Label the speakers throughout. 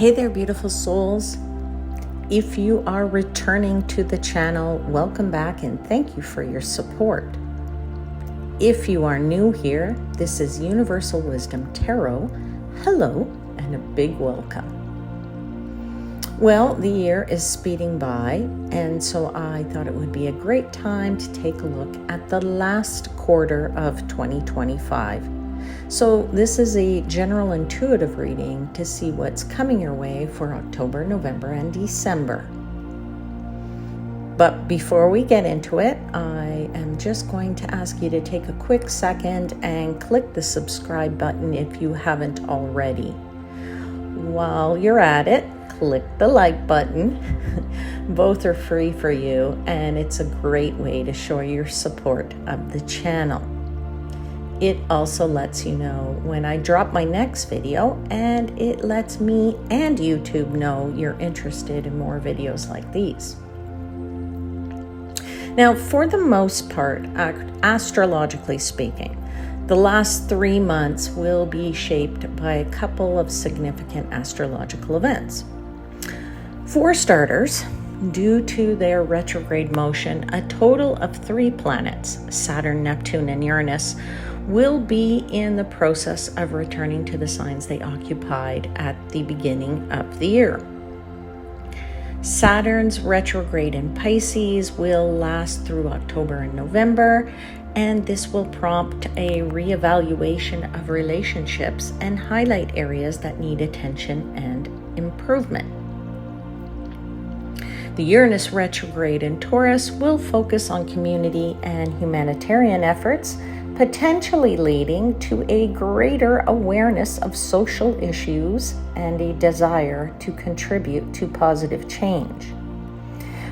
Speaker 1: Hey there, beautiful souls. If you are returning to the channel, welcome back and thank you for your support. If you are new here, this is Universal Wisdom Tarot. Hello and a big welcome. Well, the year is speeding by, and so I thought it would be a great time to take a look at the last quarter of 2025. So this is a general intuitive reading to see what's coming your way for October, November, and December. But before we get into it, I am just going to ask you to take a quick second and click the subscribe button if you haven't already. While you're at it, click the like button. Both are free for you, and it's a great way to show your support of the channel. It also lets you know when I drop my next video, and it lets me and YouTube know you're interested in more videos like these. Now, for the most part, astrologically speaking, the last 3 months will be shaped by a couple of significant astrological events. For starters, due to their retrograde motion, a total of 3 planets, Saturn, Neptune, and Uranus, will be in the process of returning to the signs they occupied at the beginning of the year. Saturn's retrograde in Pisces will last through October and November, and this will prompt a reevaluation of relationships and highlight areas that need attention and improvement. The Uranus retrograde in Taurus will focus on community and humanitarian efforts, potentially leading to a greater awareness of social issues and a desire to contribute to positive change.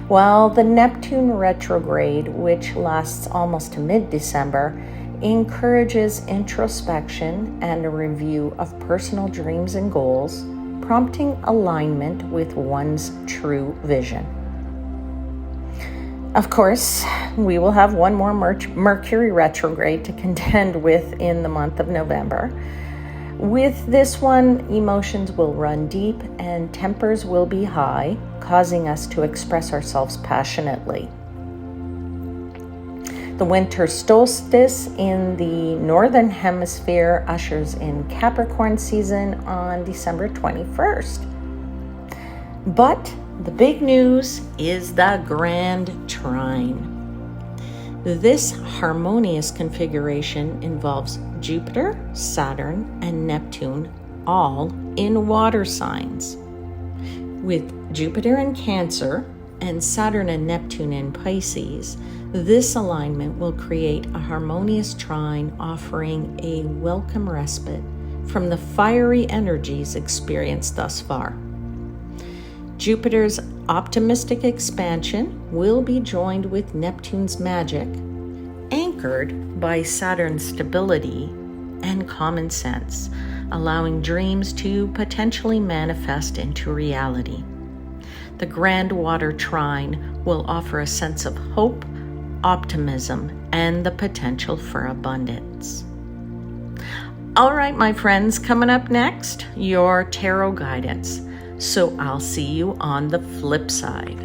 Speaker 1: While the Neptune retrograde, which lasts almost to mid-December, encourages introspection and a review of personal dreams and goals, prompting alignment with one's true vision. Of course, we will have one more Mercury retrograde to contend with in the month of November. With this one, emotions will run deep and tempers will be high, causing us to express ourselves passionately. The winter solstice in the northern hemisphere ushers in Capricorn season on December 21st. But the big news is the Grand Trine. This harmonious configuration involves Jupiter, Saturn, and Neptune all in water signs. With Jupiter in Cancer and Saturn and Neptune in Pisces, this alignment will create a harmonious trine offering a welcome respite from the fiery energies experienced thus far. Jupiter's optimistic expansion will be joined with Neptune's magic, anchored by Saturn's stability and common sense, allowing dreams to potentially manifest into reality. The Grand Water Trine will offer a sense of hope, optimism, and the potential for abundance. All right, my friends, coming up next, your tarot guidance. So I'll see you on the flip side.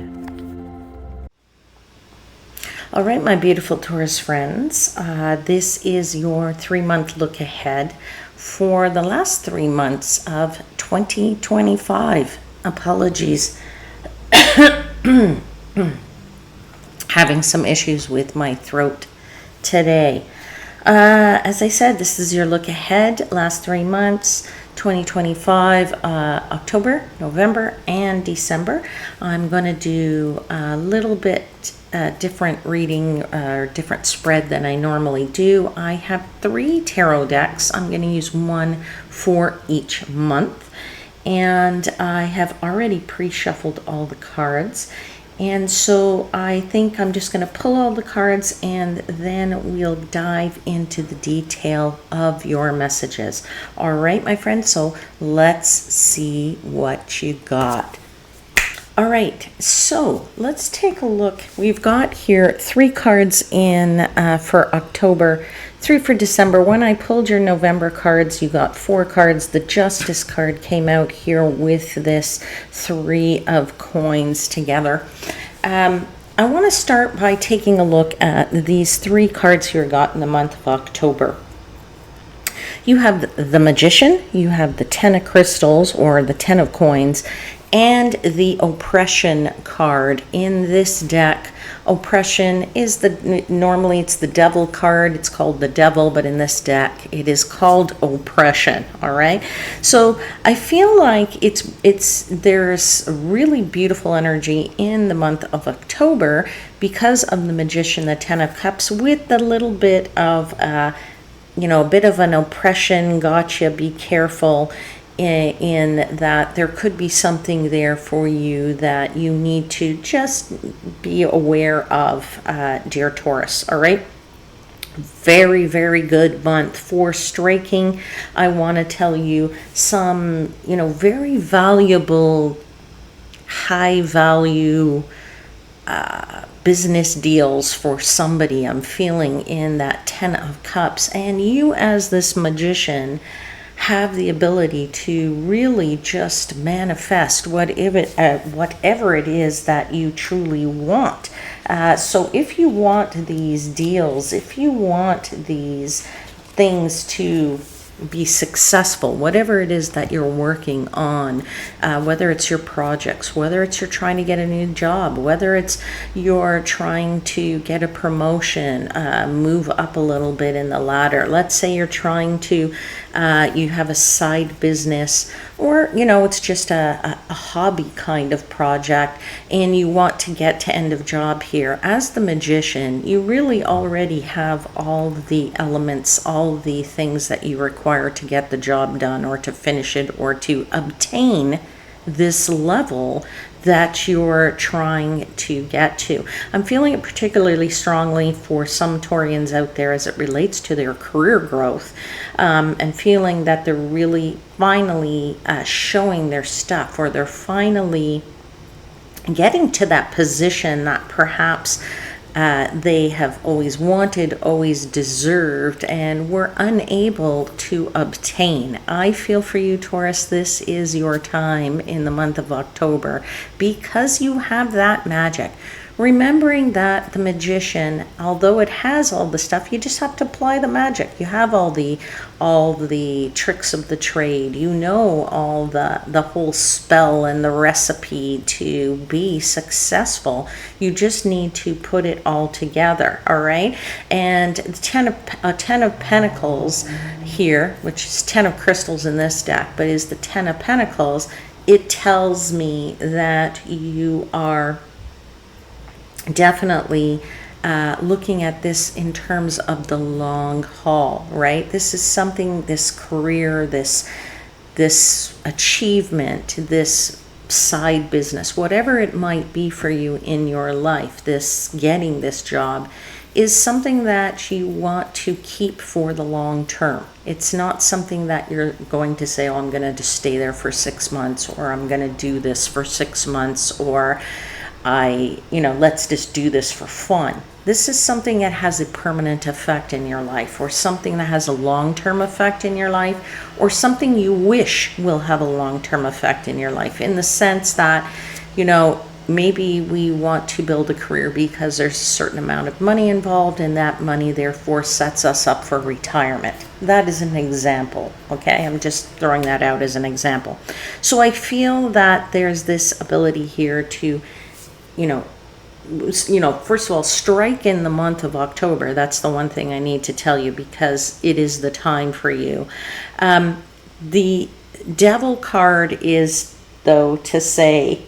Speaker 1: All right, my beautiful Taurus friends, this is your 3-month look ahead for the last 3 months of 2025. Apologies. Having some issues with my throat today. As I said, this is your look ahead, last 3 months, 2025, October, November, and December. I'm going to do a little bit different reading or different spread than I normally do. I have 3 tarot decks. I'm going to use one for each month. And I have already pre-shuffled all the cards. And so I think I'm just going to pull all the cards and then we'll dive into the detail of your messages. All right, my friends, so let's see what you got. All right, so let's take a look. We've got here 3 cards in for October, 3 for December. When I pulled your November cards, you got 4 cards. The Justice card came out here with this 3 of coins together. I want to start by taking a look at these 3 cards here got in the month of October. You have the Magician, you have the 10 of Crystals or the 10 of Coins, and the Oppression card. In this deck, Oppression is normally it's the Devil card. It's called the Devil, but in this deck, it is called Oppression. All right. So I feel like there's really beautiful energy in the month of October because of the Magician, the 10 of Cups, with a little bit of a bit of an oppression, gotcha, be careful, in that there could be something there for you that you need to just be aware of, dear Taurus. All right. Very, very good month for striking. I want to tell you some, very valuable, high value business deals for somebody. I'm feeling in that 10 of Cups, and you as this Magician have the ability to really just manifest whatever it is that you truly want. So if you want these deals, if you want these things to be successful, whatever it is that you're working on, whether it's your projects, whether it's you're trying to get a new job, whether it's you're trying to get a promotion, move up a little bit in the ladder. Let's say you're trying to, you have a side business, or it's just a hobby kind of project, and you want to get to end of job here. As the Magician, you really already have all the elements, all the things that you require to get the job done, or to finish it, or to obtain this level that you're trying to get to. I'm feeling it particularly strongly for some Taurians out there as it relates to their career growth, and feeling that they're really finally showing their stuff, or they're finally getting to that position that perhaps they have always wanted, always deserved, and were unable to obtain. I feel for you, Taurus, this is your time in the month of October because you have that magic. Remembering that the Magician, although it has all the stuff, you just have to apply the magic. You have all the tricks of the trade. You know all the whole spell and the recipe to be successful. You just need to put it all together. All right. And the 10 of Pentacles here, which is 10 of Crystals in this deck, but is the 10 of Pentacles. It tells me that you are definitely looking at this in terms of the long haul, right? This is something, this career, this achievement, this side business, whatever it might be for you in your life, this getting this job is something that you want to keep for the long term. It's not something that you're going to say, oh, I'm going to just stay there for 6 months, or I'm going to do this for 6 months, or let's just do this for fun. This is something that has a permanent effect in your life, or something that has a long-term effect in your life, or something you wish will have a long-term effect in your life, in the sense that, maybe we want to build a career because there's a certain amount of money involved, and that money therefore sets us up for retirement. That is an example, okay? I'm just throwing that out as an example. So I feel that there's this ability here to first of all, strike in the month of October. That's the one thing I need to tell you, because it is the time for you. The Devil card is, though, to say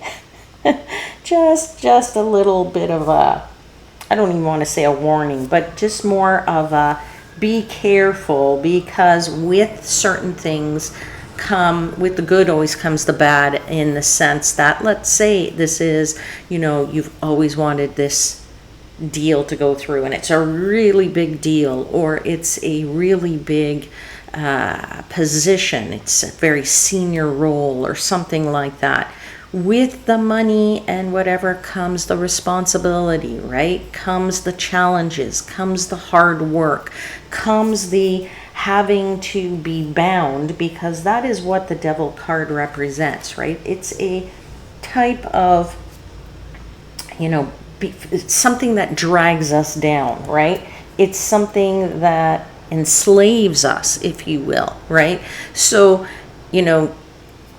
Speaker 1: just a little bit of a, I don't even want to say a warning, but just more of a be careful, because with certain things, with the good always comes the bad, in the sense that, let's say this is, you've always wanted this deal to go through, and it's a really big deal, or it's a really big position, it's a very senior role or something like that. with the money and whatever comes the responsibility, right? Comes the challenges, comes the hard work, comes the having to be bound, because that is what the Devil card represents, right? It's a type of, it's something that drags us down, right? It's something that enslaves us, if you will, right? So,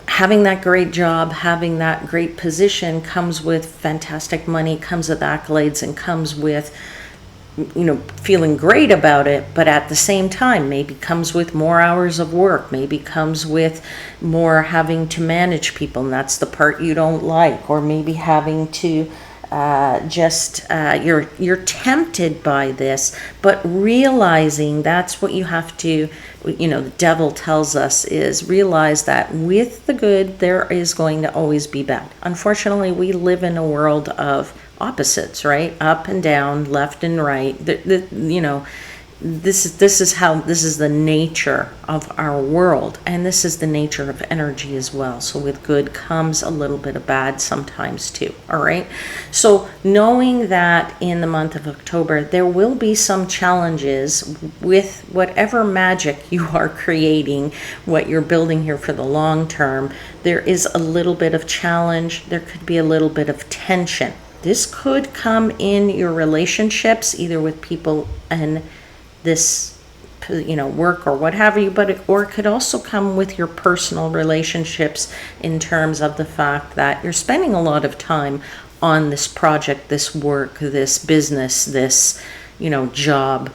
Speaker 1: having that great job, having that great position comes with fantastic money, comes with accolades, and comes with, feeling great about it. But at the same time, maybe comes with more hours of work, maybe comes with more having to manage people, and that's the part you don't like, or maybe having to you're tempted by this, but realizing that's what you have to, the Devil tells us, is realize that with the good there is going to always be bad. Unfortunately, we live in a world of opposites, right? Up and down, left and right. This is the nature of our world, and this is the nature of energy as well. So with good comes a little bit of bad sometimes too. All right, so knowing that in the month of October there will be some challenges with whatever magic you are creating, what you're building here for the long term, there is a little bit of challenge, there could be a little bit of tension. This could come in your relationships, either with people and this work or what have you, or it could also come with your personal relationships, in terms of the fact that you're spending a lot of time on this project, this work, this business, this job,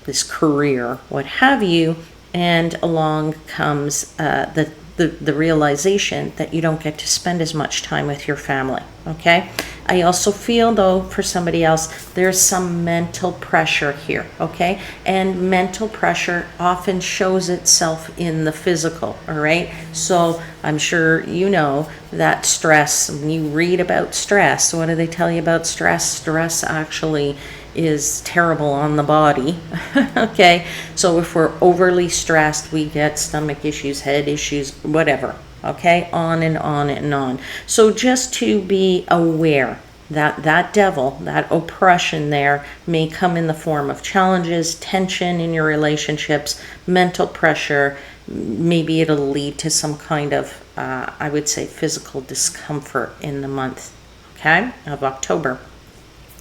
Speaker 1: this career, what have you, and along comes the realization that you don't get to spend as much time with your family. Okay, I also feel, though, for somebody else, there's some mental pressure here. Okay, and mental pressure often shows itself in the physical. All right, so I'm sure you know that stress, when you read about stress, what do they tell you about stress? Stress actually is terrible on the body. Okay, so if we're overly stressed, we get stomach issues, head issues, whatever. Okay, on and on and on. So just to be aware that that devil, that oppression there, may come in the form of challenges, tension in your relationships, mental pressure. Maybe it'll lead to some kind of, I would say, physical discomfort in the month, okay, of October.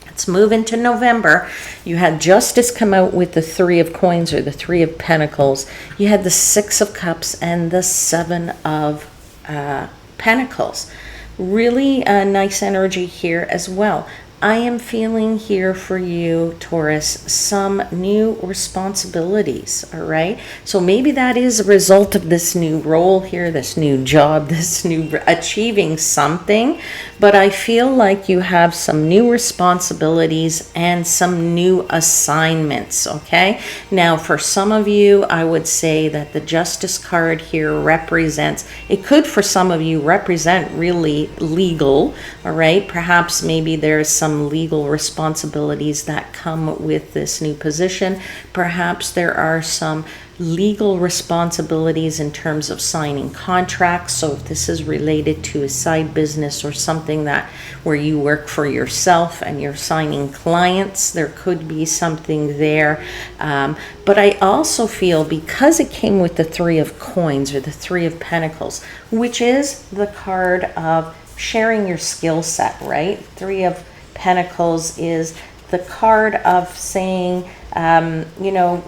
Speaker 1: Let's move into November. You had Justice come out with the Three of Coins, or the Three of Pentacles. You had the Six of Cups and the Seven of Pentacles. Really nice energy here as well. I am feeling here for you, Taurus, some new responsibilities, all right? So maybe that is a result of this new role here, this new job, this new achieving something, but I feel like you have some new responsibilities and some new assignments, okay? Now, for some of you, I would say that the Justice card here represents, it could for some of you represent really legal, all right? Perhaps maybe there's some legal responsibilities that come with this new position. Perhaps there are some legal responsibilities in terms of signing contracts. So if this is related to a side business or something that where you work for yourself and you're signing clients, there could be something there. But I also feel, because it came with the Three of Coins, or the Three of Pentacles, which is the card of sharing your skill set, right? Three of Pentacles is the card of saying,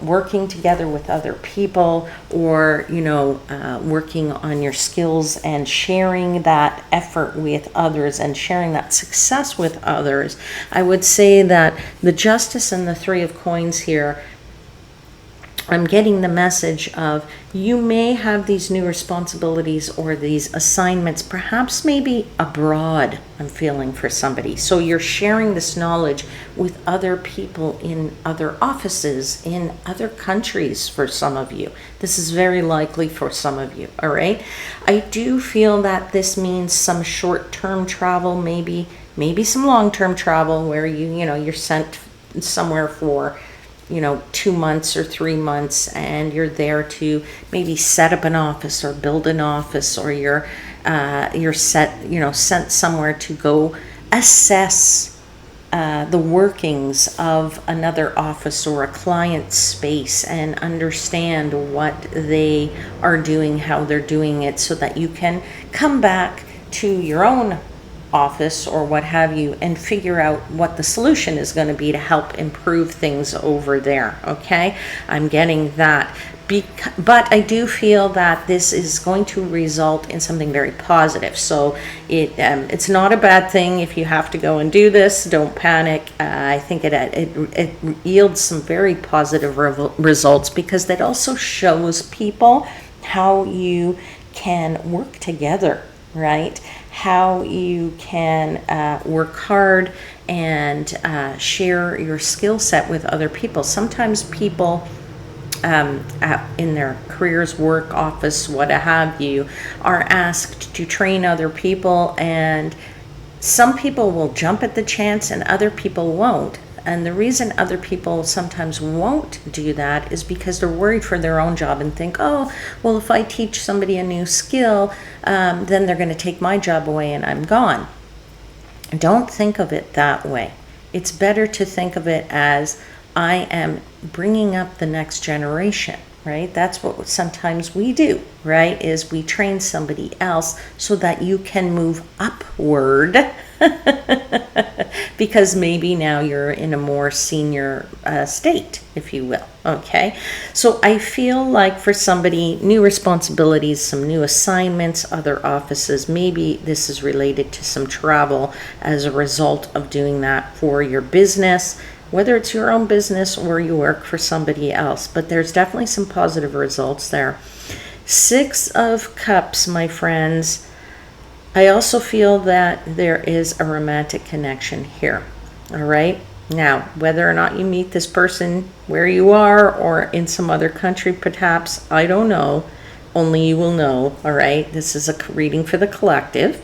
Speaker 1: working together with other people, or, working on your skills and sharing that effort with others and sharing that success with others. I would say that the Justice and the Three of Coins here, I'm getting the message of, you may have these new responsibilities or these assignments, perhaps maybe abroad, I'm feeling for somebody. So you're sharing this knowledge with other people in other offices, in other countries for some of you. This is very likely for some of you, all right? I do feel that this means some short-term travel, maybe some long-term travel where you're sent somewhere for 2 months or 3 months, and you're there to maybe set up an office or build an office, or you're you're sent somewhere to go assess the workings of another office or a client's space and understand what they are doing, how they're doing it, so that you can come back to your own office or what have you and figure out what the solution is going to be to help improve things over there. Okay, I'm getting that. But I do feel that this is going to result in something very positive. So it's not a bad thing if you have to go and do this. Don't panic. I think it yields some very positive results, because that also shows people how you can work together, right? How you can work hard and share your skill set with other people. Sometimes people in their careers, work, office, what have you, are asked to train other people, and some people will jump at the chance and other people won't. And the reason other people sometimes won't do that is because they're worried for their own job and think, oh, well, if I teach somebody a new skill, then they're going to take my job away and I'm gone. Don't think of it that way. It's better to think of it as, I am bringing up the next generation, right? That's what sometimes we do, right? Is we train somebody else so that you can move upward because maybe now you're in a more senior state, if you will. Okay, so I feel like for somebody, new responsibilities, some new assignments, other offices, maybe this is related to some travel as a result of doing that for your business, whether it's your own business or you work for somebody else. But there's definitely some positive results there. 6 of Cups, my friends. I also feel that there is a romantic connection here. All right. Now, whether or not you meet this person where you are or in some other country, perhaps, I don't know. Only you will know. All right. This is a reading for the collective.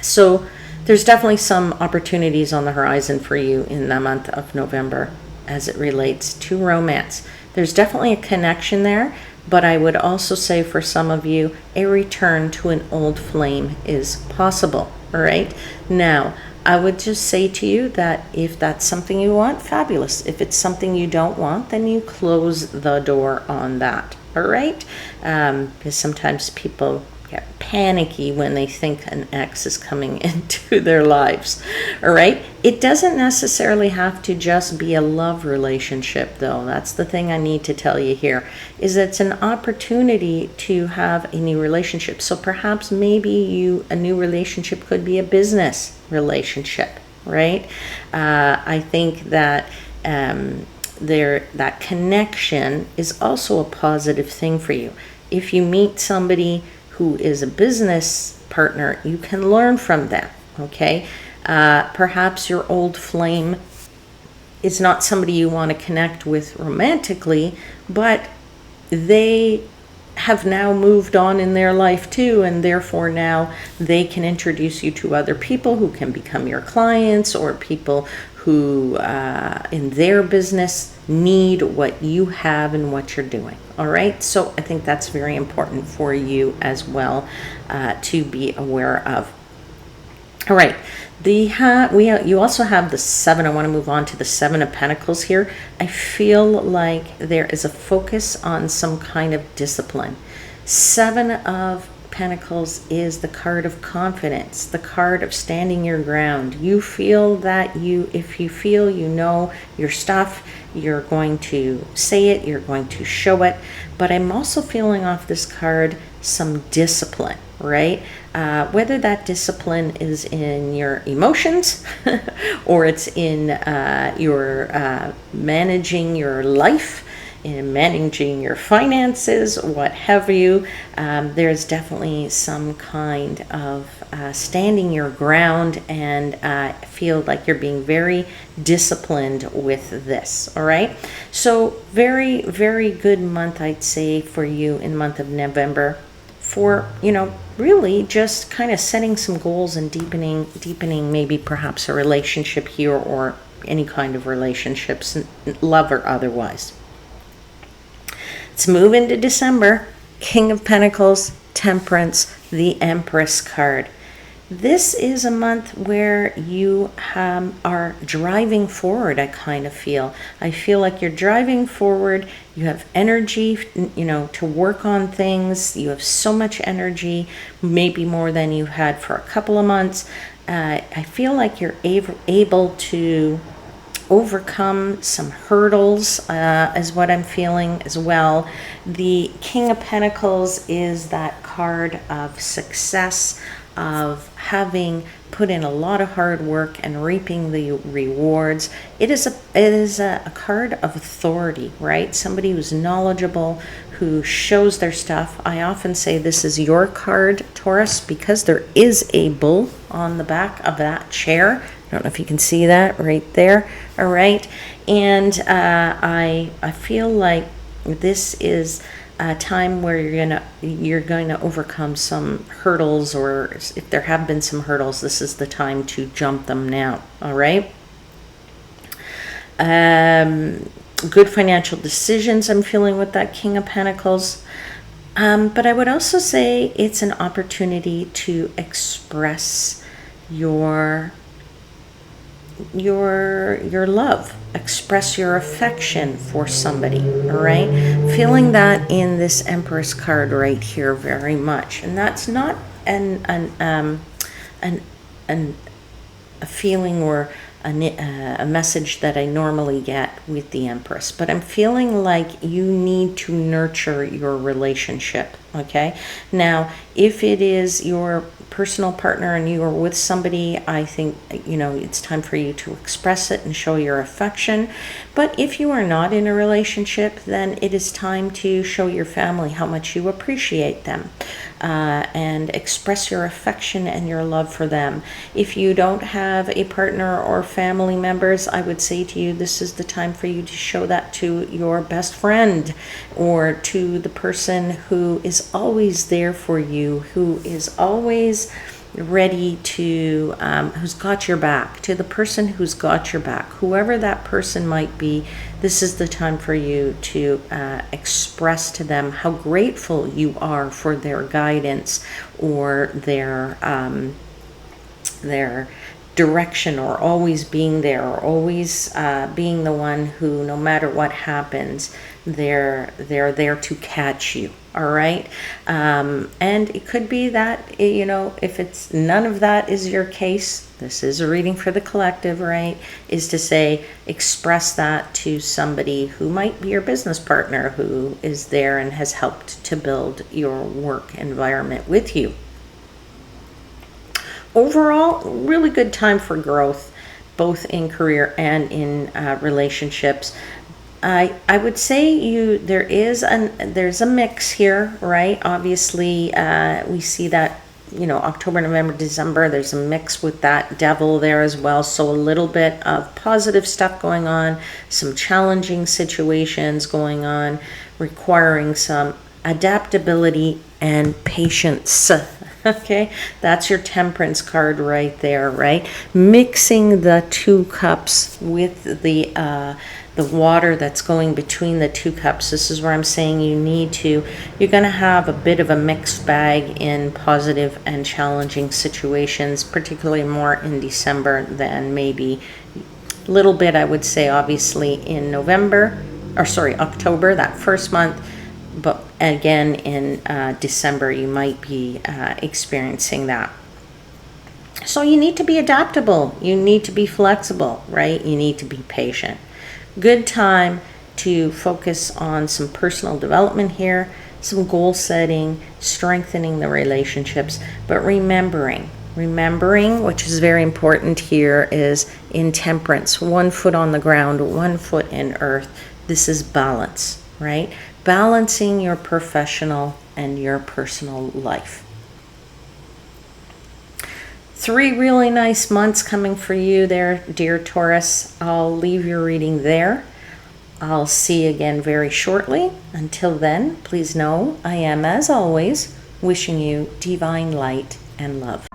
Speaker 1: So there's definitely some opportunities on the horizon for you in the month of November as it relates to romance. There's definitely a connection there, but I would also say for some of you, a return to an old flame is possible. All right. Now, I would just say to you that if that's something you want, fabulous. If it's something you don't want, then you close the door on that. All right. Because sometimes people get panicky when they think an ex is coming into their lives. All right. It doesn't necessarily have to just be a love relationship, though. That's the thing I need to tell you here, is it's an opportunity to have a new relationship. So perhaps maybe a new relationship could be a business relationship, right? I think that that connection is also a positive thing for you. If you meet somebody who is a business partner, you can learn from them, okay? Perhaps your old flame is not somebody you want to connect with romantically, but they have now moved on in their life too, and therefore now they can introduce you to other people who can become your clients, or people who in their business need what you have and what you're doing. All right, so I think that's very important for you as well to be aware of. All right, you also have the 7. I want to move on to the 7 of Pentacles here. I feel like there is a focus on some kind of discipline. 7 of Pentacles is the card of confidence, the card of standing your ground. You feel that if you feel you know your stuff, you're going to say it, you're going to show it. But I'm also feeling off this card some discipline, right? Whether that discipline is in your emotions or it's in your managing your life, in managing your finances, what have you, there's definitely some kind of standing your ground, and feel like you're being very disciplined with this. All right, so very, very good month, I'd say, for you in the month of November, for really just kind of setting some goals and deepening maybe perhaps a relationship here, or any kind of relationships, love or otherwise. Let's move into December. King of Pentacles, Temperance. the Empress card. This is a month where you are driving forward, I kind of feel. I feel like you're driving forward. You have energy, to work on things. You have so much energy, maybe more than you had for a couple of months. I feel like you're able to overcome some hurdles, is what I'm feeling as well. The King of Pentacles is that card of success, of having put in a lot of hard work and reaping the rewards. It is a card of authority, right? Somebody who's knowledgeable, who shows their stuff. I often say this is your card, Taurus, because there is a bull on the back of that chair. I don't know if you can see that right there. All right. And I feel like this is a time where you're going to overcome some hurdles, or if there have been some hurdles, this is the time to jump them now. All right. Good financial decisions I'm feeling with that King of Pentacles. But I would also say it's an opportunity to express your love, express your affection for somebody. All right, feeling that in this Empress card right here very much. And that's not a feeling or a message that I normally get with the Empress, but I'm feeling like you need to nurture your relationship. Okay, now if it is your personal partner and you are with somebody, I think it's time for you to express it and show your affection. But if you are not in a relationship, then it is time to show your family how much you appreciate them, and express your affection and your love for them. If you don't have a partner or family members, I would say to you, this is the time for you to show that to your best friend, or to the person who is always there for you, who is always ready to, who's got your back, to the person who's got your back, whoever that person might be. This is the time for you to express to them how grateful you are for their guidance, or their direction, or always being there, or always being the one who, no matter what happens, they're there to catch you. All right. And it could be that, if it's none of that is your case, this is a reading for the collective, right? Is to say, express that to somebody who might be your business partner, who is there and has helped to build your work environment with you. Overall, really good time for growth, both in career and in relationships. I would say there's a mix here, right? Obviously, we see that, October, November, December, there's a mix with that devil there as well. So a little bit of positive stuff going on, some challenging situations going on, requiring some adaptability and patience. Okay, that's your Temperance card right there, right? Mixing the two cups with the water that's going between the two cups. This is where I'm saying you're going to have a bit of a mixed bag in positive and challenging situations, particularly more in December than maybe a little bit, I would say, obviously in October, that first month. But again, in December, you might be experiencing that. So you need to be adaptable. You need to be flexible, right? You need to be patient. Good time to focus on some personal development here, some goal setting, strengthening the relationships. But remembering, which is very important here, is in Temperance, 1 foot on the ground, 1 foot in earth. This is balance, right? Balancing your professional and your personal life. 3 really nice months coming for you there, dear Taurus. I'll leave your reading there. I'll see you again very shortly. Until then, please know I am, as always, wishing you divine light and love.